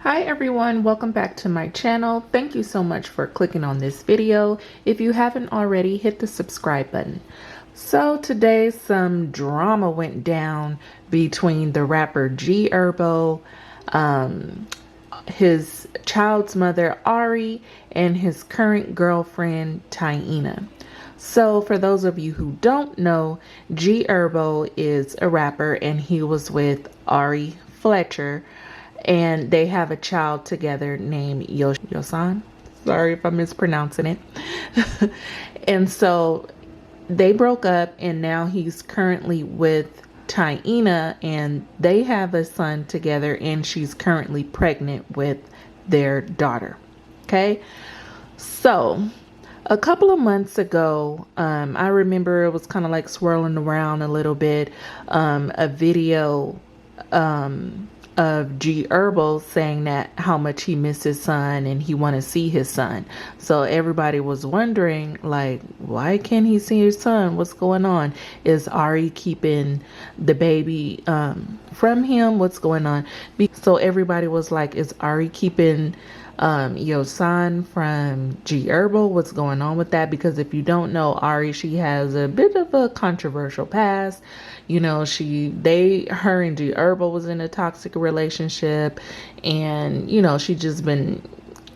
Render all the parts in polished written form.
Hi everyone, welcome back to my channel. Thank you so much for clicking on this video. If you haven't already, hit the subscribe button. So today some drama went down between the rapper G-Herbo, his child's mother Ari, and his current girlfriend Taina. So for those of you who don't know, G-Herbo is a rapper and he was with Ari Fletcher, and they have a child together named Yosan. Sorry if I'm mispronouncing it. And so they broke up, and now he's currently with Taina, and they have a son together, and she's currently pregnant with their daughter. Okay, so a couple of months ago, I remember it was kind of like swirling around a little bit, a video of G-Herbo saying that how much he missed his son and he want to see his son. So everybody was wondering, like, why can't he see his son? What's going on? Is Ari keeping the baby from him? What's going on? So everybody was like, is Ari keeping your son from G-Herbo? What's going on with that? Because if you don't know, Ari, she has a bit of a controversial past. You know, her and G-Herbo was in a toxic relationship, and you know, she just been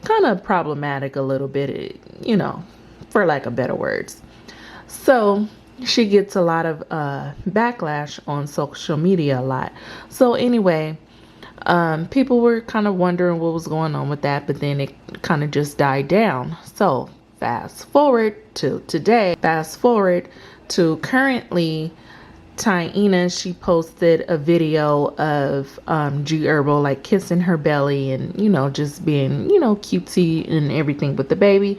kind of problematic a little bit, you know, for lack of better words. So she gets a lot of backlash on social media a lot. So anyway, people were kind of wondering what was going on with that, but then it kind of just died down. So fast forward to today, fast forward to currently, Taina, she posted a video of G-Herbo like kissing her belly and, you know, just being, you know, cutesy and everything with the baby,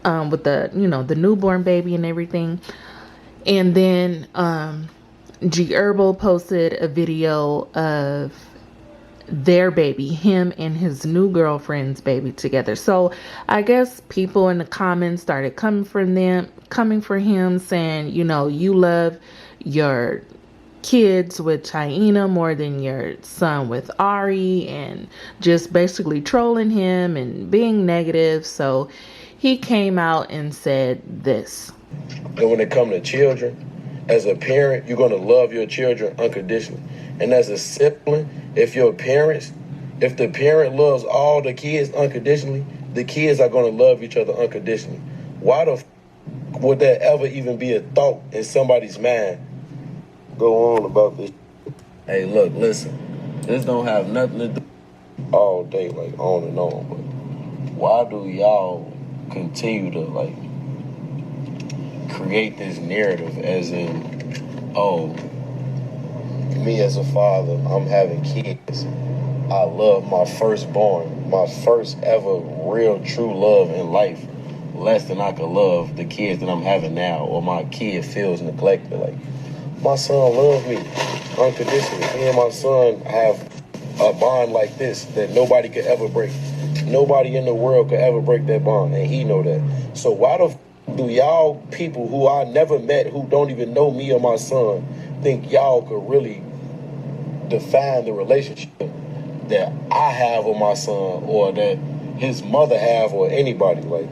with the, you know, the newborn baby and everything. And then G-Herbo posted a video of their baby, him and his new girlfriend's baby together. So I guess people in the comments started coming for him, saying, you know, you love your kids with Taina more than your son with Ari, and just basically trolling him and being negative. So he came out and said this. And when it comes to children, as a parent, you're going to love your children unconditionally. And as a sibling, if the parent loves all the kids unconditionally, the kids are going to love each other unconditionally. Why the would that ever even be a thought in somebody's mind? Go on about this. Hey, look, listen. This don't have nothing to do all day, like on and on. But why do y'all continue to like create this narrative as in, oh, me as a father, I'm having kids. I love my firstborn, my first ever real true love in life, less than I could love the kids that I'm having now, or my kid feels neglected. Like, my son loves me unconditionally. Me and my son have a bond like this that nobody could ever break. Nobody in the world could ever break that bond, and he know that. So why do y'all people who I never met, who don't even know me or my son, think y'all could really define the relationship that I have with my son, or that his mother have, or anybody? Like,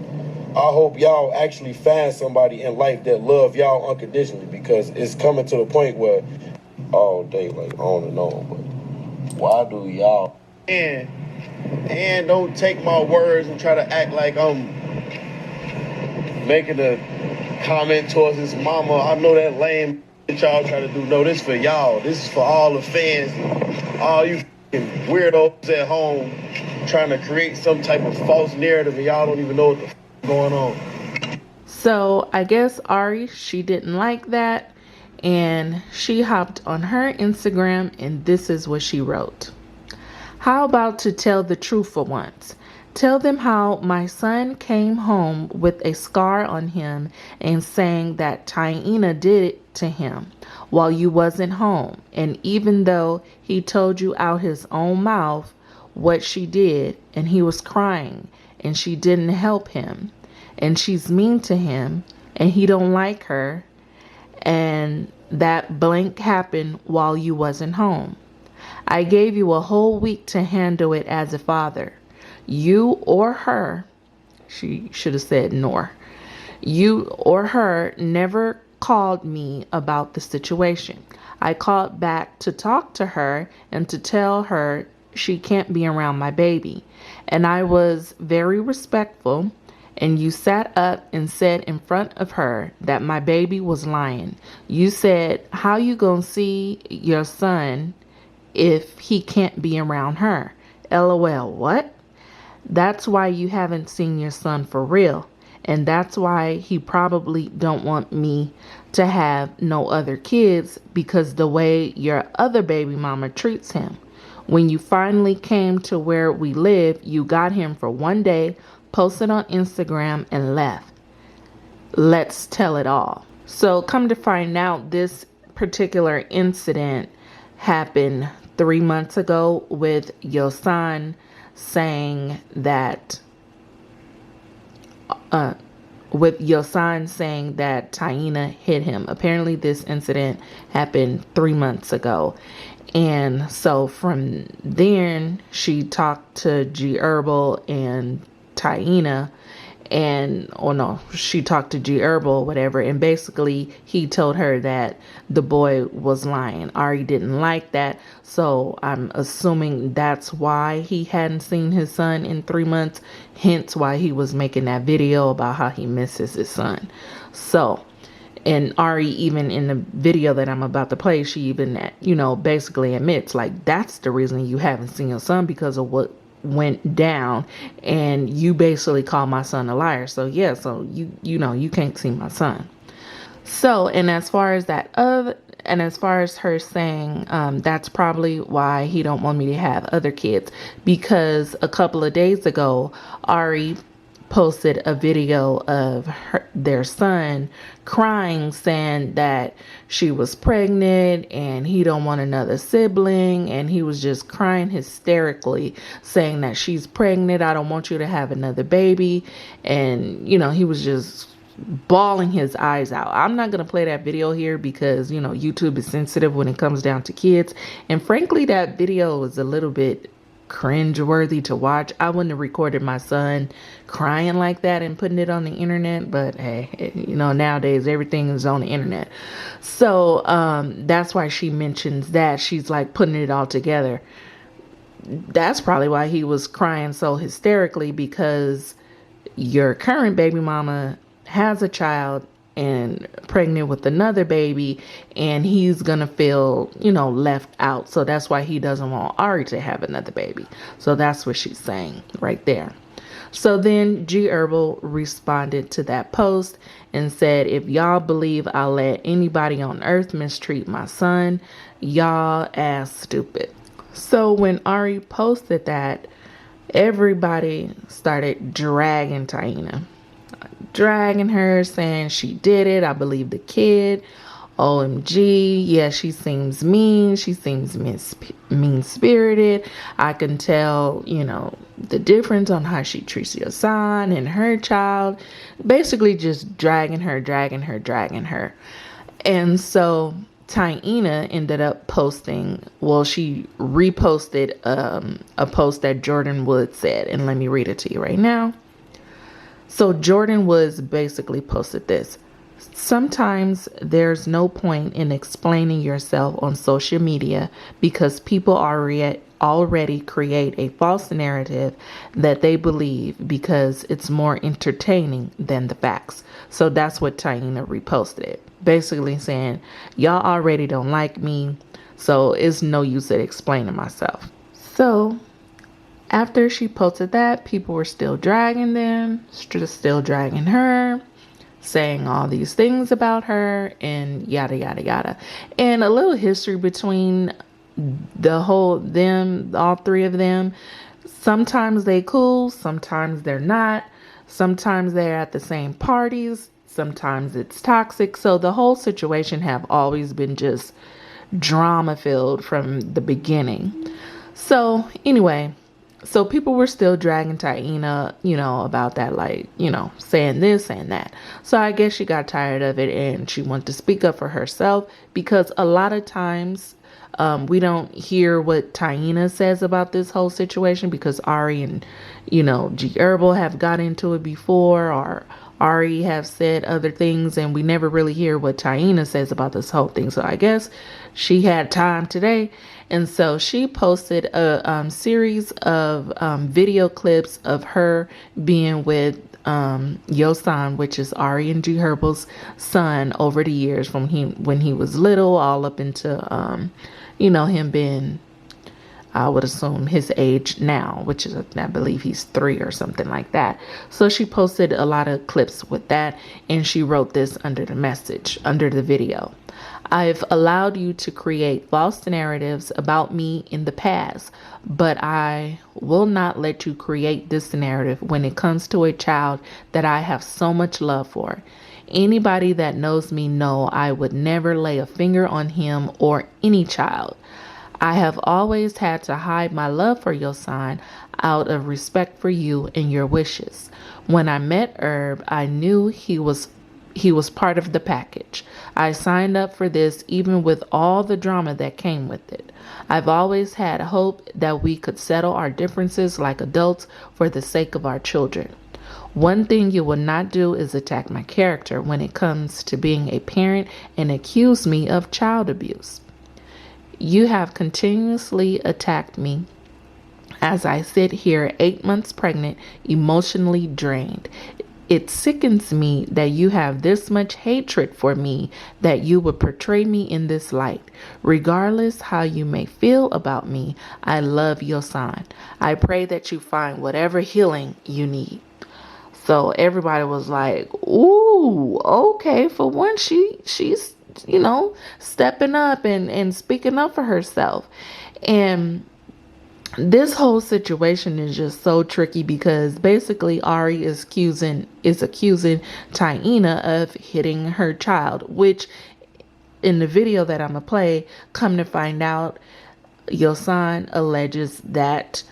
I hope y'all actually find somebody in life that love y'all unconditionally, because it's coming to the point where all day, like on and on. But why do y'all and don't take my words and try to act like I'm making a comment towards his mama. I know that lame that y'all try to do. No, this for y'all. This is for all the fans, all you weirdos at home trying to create some type of false narrative, and y'all don't even know what the going on. So I guess Ari, she didn't like that, and she hopped on her Instagram, and this is what she wrote. How about to tell the truth for once? Tell them how my son came home with a scar on him and saying that Taina did it to him while you wasn't home. And even though he told you out his own mouth what she did, and he was crying and she didn't help him, and she's mean to him and he don't like her, and that blank happened while you wasn't home. I gave you a whole week to handle it as a father. You or her, she should have said nor. You or her never called me about the situation. I called back to talk to her and to tell her she can't be around my baby. And I was very respectful. And you sat up and said in front of her that my baby was lying. You said, how you gonna see your son if he can't be around her? LOL, what? That's why you haven't seen your son for real. And that's why he probably don't want me to have no other kids, because the way your other baby mama treats him. When you finally came to where we live, you got him for one day, posted on Instagram, and left. Let's tell it all. So come to find out, this particular incident happened 3 months ago with your son saying that Taina hit him. Apparently this incident happened 3 months ago. And so from then she talked to G-Herbo and Taina, she talked to G-Herbo, whatever, and basically he told her that the boy was lying. Ari didn't like that, so I'm assuming that's why he hadn't seen his son in 3 months, hence why he was making that video about how he misses his son. So, and Ari, even in the video that I'm about to play, she even, basically admits, like, that's the reason you haven't seen your son, because of what went down, and you basically call my son a liar. So yeah, so you can't see my son. So, and as far as her saying that's probably why he don't want me to have other kids, because a couple of days ago Ari posted a video of their son crying, saying that she was pregnant and he don't want another sibling, and he was just crying hysterically saying that she's pregnant, I don't want you to have another baby, and he was just bawling his eyes out. I'm not gonna play that video here because YouTube is sensitive when it comes down to kids, and frankly that video was a little bit cringe-worthy to watch. I wouldn't have recorded my son crying like that and putting it on the internet, but hey, nowadays everything is on the internet. So that's why she mentions that. She's like putting it all together. That's probably why he was crying so hysterically, because your current baby mama has a child and pregnant with another baby, and he's gonna feel left out. So that's why he doesn't want Ari to have another baby. So that's what she's saying right there. So then G-Herbo responded to that post and said, if y'all believe I'll let anybody on earth mistreat my son, y'all ass stupid. So when Ari posted that, everybody started dragging Taina, dragging her, saying she did it. I believe the kid. OMG. Yeah, she seems mean. She seems mean-spirited. I can tell, the difference on how she treats your son and her child. Basically just dragging her. And so Taina ended up posting, she reposted a post that Jordan Wood said. And let me read it to you right now. So Jordan Woods basically posted this. Sometimes there's no point in explaining yourself on social media because people already create a false narrative that they believe because it's more entertaining than the facts. So that's what Taina reposted. Basically saying, y'all already don't like me, so it's no use in explaining myself. So after she posted that, people were still dragging them, still dragging her, saying all these things about her, and yada, yada, yada. And a little history between all three of them. Sometimes they cool, sometimes they're not. Sometimes they're at the same parties. Sometimes it's toxic. So the whole situation have always been just drama filled from the beginning. So anyway, so people were still dragging Taina, about that, saying this, saying that. So I guess she got tired of it and she wanted to speak up for herself, because a lot of times We don't hear what Taina says about this whole situation because Ari and, G-Herbo have got into it before, or Ari have said other things, and we never really hear what Taina says about this whole thing. So I guess she had time today, and so she posted a series of video clips of her being with Yosan, which is Ari and G-Herbo's son, over the years from when he was little all up into him being, I would assume, his age now, which is, I believe he's 3 or something like that. So she posted a lot of clips with that, and she wrote this under the video. I've allowed you to create false narratives about me in the past, but I will not let you create this narrative when it comes to a child that I have so much love for. Anybody that knows me know I would never lay a finger on him or any child. I have always had to hide my love for Yosan out of respect for you and your wishes. When I met Herb, I knew he was part of the package. I signed up for this even with all the drama that came with it. I've always had hope that we could settle our differences like adults for the sake of our children. One thing you will not do is attack my character when it comes to being a parent and accuse me of child abuse. You have continuously attacked me as I sit here 8 months pregnant, emotionally drained. It sickens me that you have this much hatred for me, that you would portray me in this light. Regardless how you may feel about me, I love Yosan. I pray that you find whatever healing you need. So everybody was like, ooh, okay. For one, she's stepping up and speaking up for herself. And this whole situation is just so tricky because basically Ari is accusing Taina of hitting her child, which in the video that I'm gonna play, come to find out, Yosan alleges that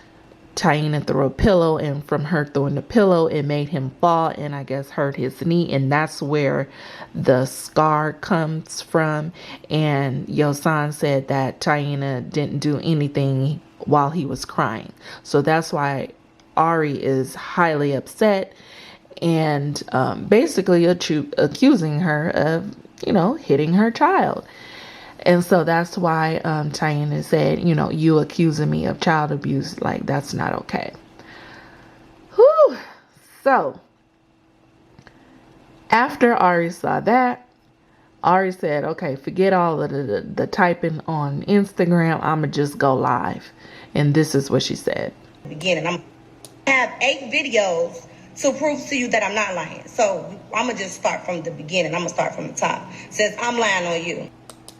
Taina threw a pillow, and from her throwing the pillow, it made him fall and I guess hurt his knee, and that's where the scar comes from. And Yosan said that Taina didn't do anything while he was crying. So that's why Ari is highly upset and basically accusing her of, hitting her child. And so that's why Taina said, you accusing me of child abuse, like, that's not okay. Whew. So after Ari saw that, Ari said, okay, forget all of the typing on Instagram. I'm going to just go live. And this is what she said. Beginning, I have 8 videos to prove to you that I'm not lying. So I'm going to just start from the beginning. I'm going to start from the top. It says, I'm lying on you.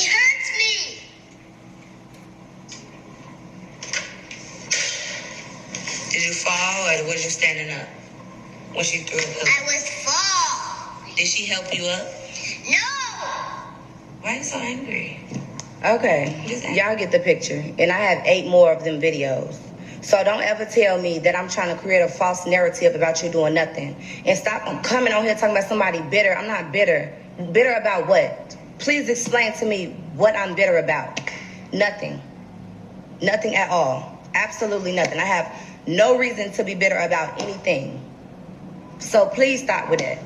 It hurts me. Did you fall or was you standing up when she threw a pillow? I was fall. Did she help you up? No. Why are you so angry? Okay, y'all get the picture. And I have 8 more of them videos. So don't ever tell me that I'm trying to create a false narrative about you doing nothing. And stop coming on here talking about somebody bitter. I'm not bitter. Bitter about what? Please explain to me what I'm bitter about. Nothing. Nothing at all. Absolutely nothing. I have no reason to be bitter about anything. So please stop with that.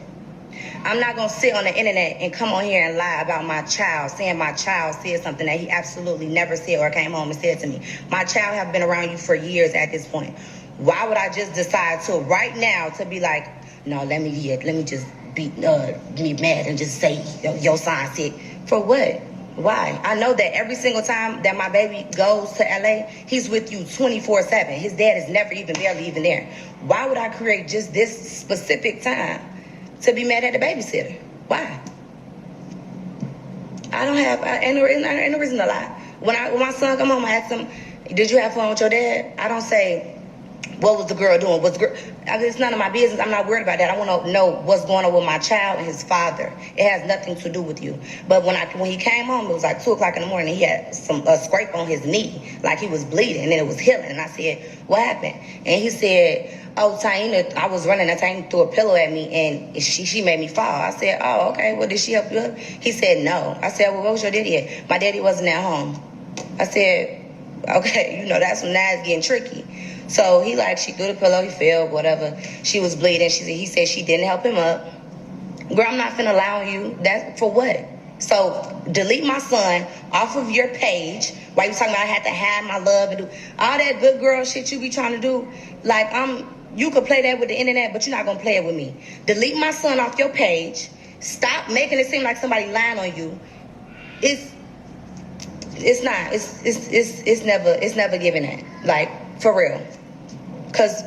I'm not going to sit on the internet and come on here and lie about my child, saying my child said something that he absolutely never said or came home and said to me. My child have been around you for years at this point. Why would I just decide to right now to be like, no, let me just be mad and just say your son said? For what? Why? I know that every single time that my baby goes to LA, he's with you 24/7. His dad is never barely even there. Why would I create just this specific time to be mad at the babysitter? Why? Ain't no reason to lie. When my son come home, I ask him, did you have fun with your dad? I don't say, what was the girl doing? It's none of my business. I'm not worried about that. I want to know what's going on with my child and his father. It has nothing to do with you. But when he came home, it was like 2 o'clock in the morning. He had a scrape on his knee, like he was bleeding, and then it was healing. And I said, what happened? And he said, oh, Taina, I was running, and Taina threw a pillow at me, and she made me fall. I said, oh, okay, well, did she help you up? He said, no. I said, well, what was your daddy at? My daddy wasn't at home. I said, okay, that's when now it's getting tricky. So he like, she threw the pillow, he fell, whatever. She was bleeding. He said she didn't help him up. Girl, I'm not finna allow you. That for what? So delete my son off of your page. Why you talking about I had to hide my love and do all that good girl shit you be trying to do? Like you could play that with the internet, but you're not gonna play it with me. Delete my son off your page. Stop making it seem like somebody lying on you. It's not. It's never giving that. Like, for real. Cause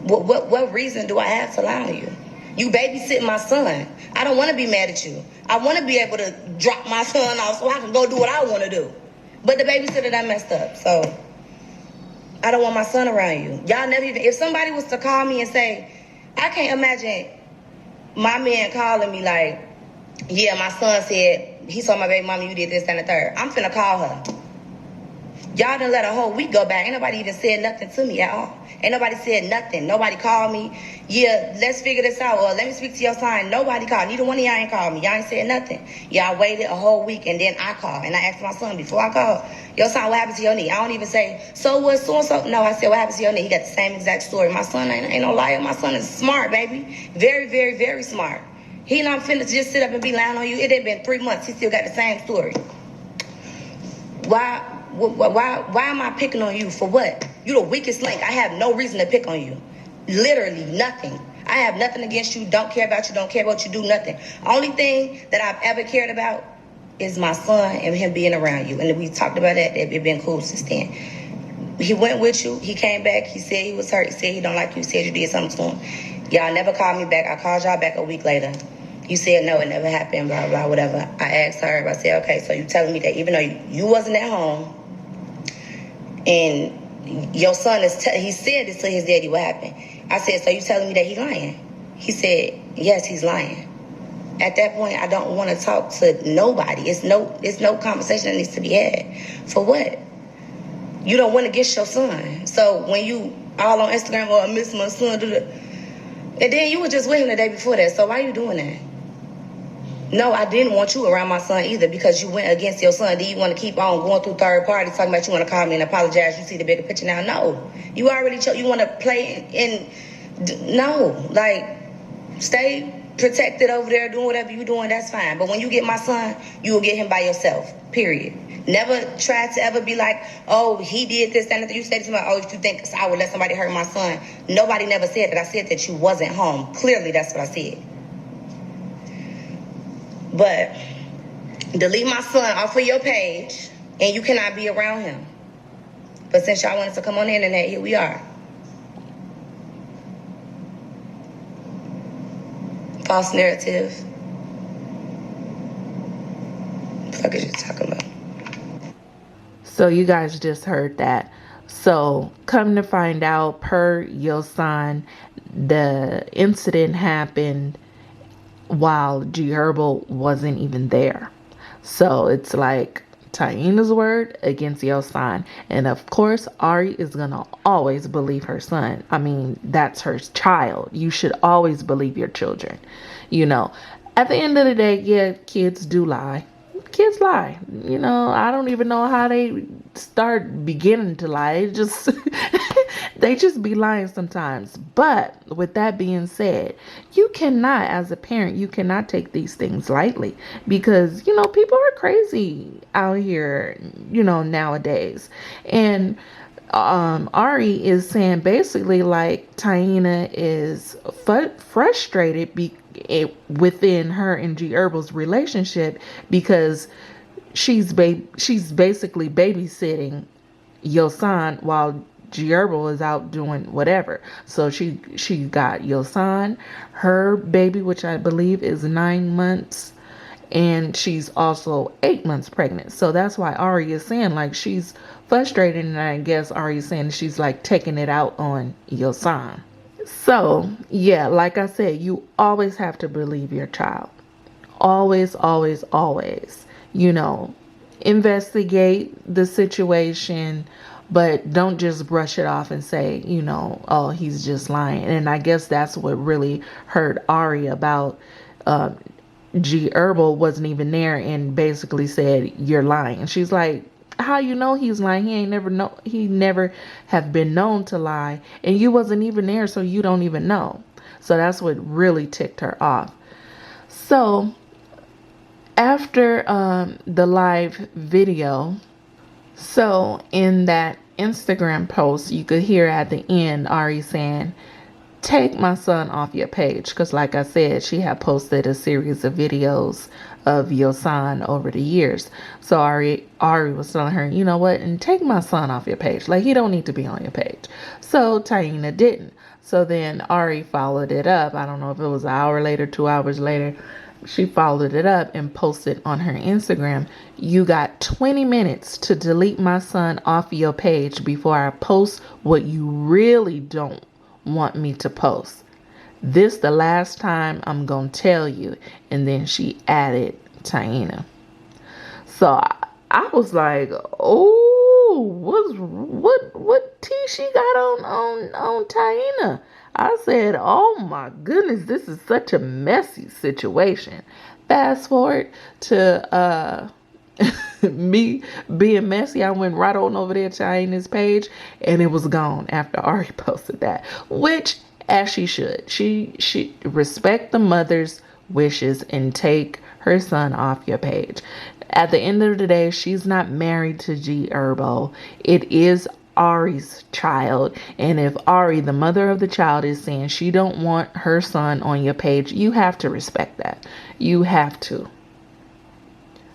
what reason do I have to lie on you? You babysitting my son. I don't want to be mad at you. I want to be able to drop my son off so I can go do what I want to do. But the babysitter done messed up, so I don't want my son around you. Y'all never even, if somebody was to call me and say, I can't imagine my man calling me like, yeah, my son said, he saw my baby mama, you did this and the third. I'm finna call her. Y'all done let a whole week go by. Ain't nobody even said nothing to me at all. Ain't nobody said nothing. Nobody called me. Yeah, let's figure this out. Or let me speak to your son. Nobody called. Neither one of y'all ain't called me. Y'all ain't said nothing. Y'all waited a whole week and then I called. And I asked my son before I called, your son, what happened to your knee? I don't even say, so what, so-and-so? No, I said, what happened to your knee? He got the same exact story. My son ain't no liar. My son is smart, baby. Very, very, very smart. He not finna just sit up and be lying on you. It had been 3 months. He still got the same story. Why am I picking on you? For what? You the weakest link. I have no reason to pick on you. Literally nothing. I have nothing against you. Don't care about you. Don't care what you do. Nothing. Only thing that I've ever cared about is my son and him being around you. And we talked about that. It's been cool since then. He went with you. He came back. He said he was hurt. He said he don't like you. He said you did something to him. Y'all never called me back. I called y'all back a week later. You said no, it never happened, blah, blah, whatever. I asked her. I said, okay, so you telling me that even though you wasn't at home, and your son he said this to his daddy, what happened? I said, so you telling me that he's lying? He said, yes, he's lying. At that point, I don't want to talk to nobody. It's no conversation that needs to be had. For what? You don't want to get your son. So when you all on Instagram, or I miss my son, and then you were just with him the day before that. So why are you doing that? No, I didn't want you around my son either because you went against your son. Do you want to keep on going through third parties talking about you want to call me and apologize? You see the bigger picture now? No. You already you want to play no. Like, stay protected over there doing whatever you're doing. That's fine. But when you get my son, you will get him by yourself. Period. Never try to ever be like, oh, he did this, and you said to me, oh, if you think I would let somebody hurt my son. Nobody never said that. I said that you wasn't home. Clearly, that's what I said. But delete my son off of your page, and you cannot be around him. But since y'all wanted to come on the internet, here we are. False narrative. What the fuck is you talking about? So you guys just heard that. So come to find out, per your son, the incident happened while G-Herbo wasn't even there. So it's like Taina's word against your son. And of course, Ari is going to always believe her son. I mean, that's her child. You should always believe your children. You know, at the end of the day, yeah, kids do lie. Kids lie. You know, I don't even know how they start beginning to lie. It just they just be lying sometimes. But with that being said, you cannot, as a parent, you cannot take these things lightly because, you know, people are crazy out here, you know, nowadays. And Ari is saying basically like Taina is frustrated within her and G-Herbo's relationship because she's basically babysitting your son while G-Herbo is out doing whatever. So she got your son, her baby, which I believe is 9 months, and she's also 8 months pregnant. So that's why Ari is saying like she's frustrated, and I guess Ari is saying she's like taking it out on your son. So yeah, like I said, you always have to believe your child. Always, always, always. You know, investigate the situation, but don't just brush it off and say, you know, oh, he's just lying. And I guess that's what really hurt Ari about G-Herbo wasn't even there and basically said, you're lying. And she's like, how you know he's lying? He never have been known to lie, and you wasn't even there, so you don't even know. So that's what really ticked her off. So after the live video, so in that Instagram post, you could hear at the end Ari saying, "Take my son off your page," because like I said, she had posted a series of videos of your son over the years. So Ari was telling her, you know what, and take my son off your page. Like, he don't need to be on your page. So Taina didn't. So then Ari followed it up. I don't know if it was an hour later, 2 hours later. She followed it up and posted on her Instagram, "You got 20 minutes to delete my son off your page before I post what you really don't want me to post. This the last time I'm gonna tell you." And then she added Taina. So I was like, oh, what tea she got on Taina? I said, oh my goodness, this is such a messy situation. Fast forward to me being messy, I went right on over there to Taina's page, and it was gone after Ari posted that, which, as she should. She respect the mother's wishes and take her son off your page. At the end of the day, she's not married to G-Herbo. It is Ari's child, and if Ari, the mother of the child, is saying she don't want her son on your page, you have to respect that. You have to.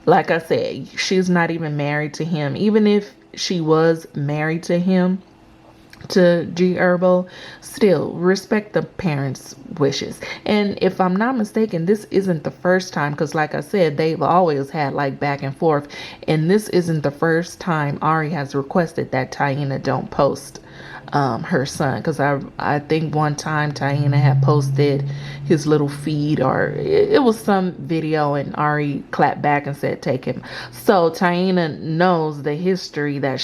Like I said, she's not even married to him. Even if she was married to him, to G-Herbo, still respect the parents' wishes. And if I'm not mistaken, this isn't the first time, because like I said, they've always had like back and forth, and this isn't the first time Ari has requested that Taina don't post her son, because I think one time Taina had posted his little feed, or it was some video, and Ari clapped back and said take him. So Taina knows the history that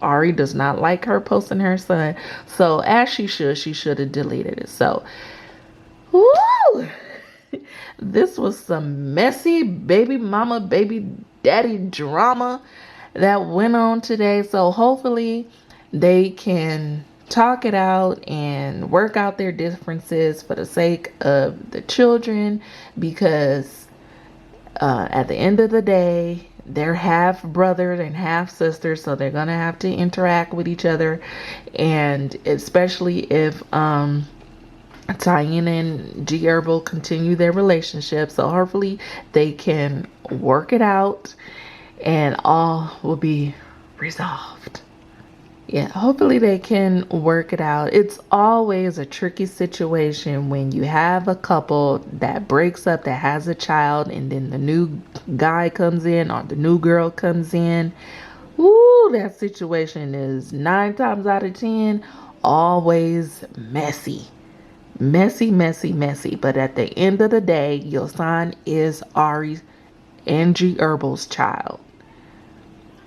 Ari does not like her posting her son. So as she should have deleted it. So woo! This was some messy baby mama, baby daddy drama that went on today. So hopefully they can talk it out and work out their differences for the sake of the children, because at the end of the day, they're half brothers and half sisters, so they're gonna have to interact with each other. And especially if Taina and G-Herbo continue their relationship, so hopefully they can work it out and all will be resolved. Yeah, hopefully they can work it out. It's always a tricky situation when you have a couple that breaks up, that has a child, and then the new guy comes in or the new girl comes in. Woo, that situation is 9 times out of 10 always messy. Messy, messy, messy. But at the end of the day, your son is Ari and G-Herbo's child.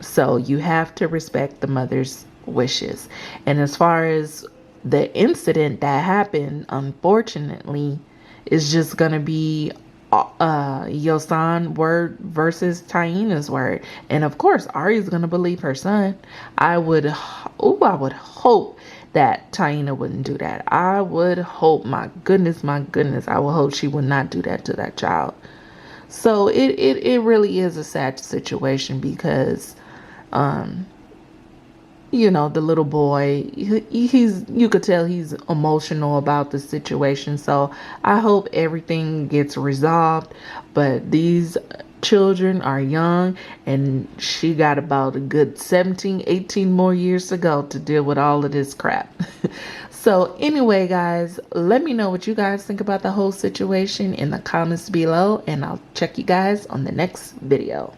So you have to respect the mother's wishes. And as far as the incident that happened, unfortunately, is just gonna be your son word versus Taina's word. And of course, Ari's gonna believe her son. I would hope that Taina wouldn't do that. I would hope, my goodness, I would hope she would not do that to that child. So it really is a sad situation, because you know, the little boy, you could tell he's emotional about the situation. So I hope everything gets resolved. But these children are young, and she got about a good 17, 18 more years to go to deal with all of this crap. So anyway, guys, let me know what you guys think about the whole situation in the comments below, and I'll check you guys on the next video.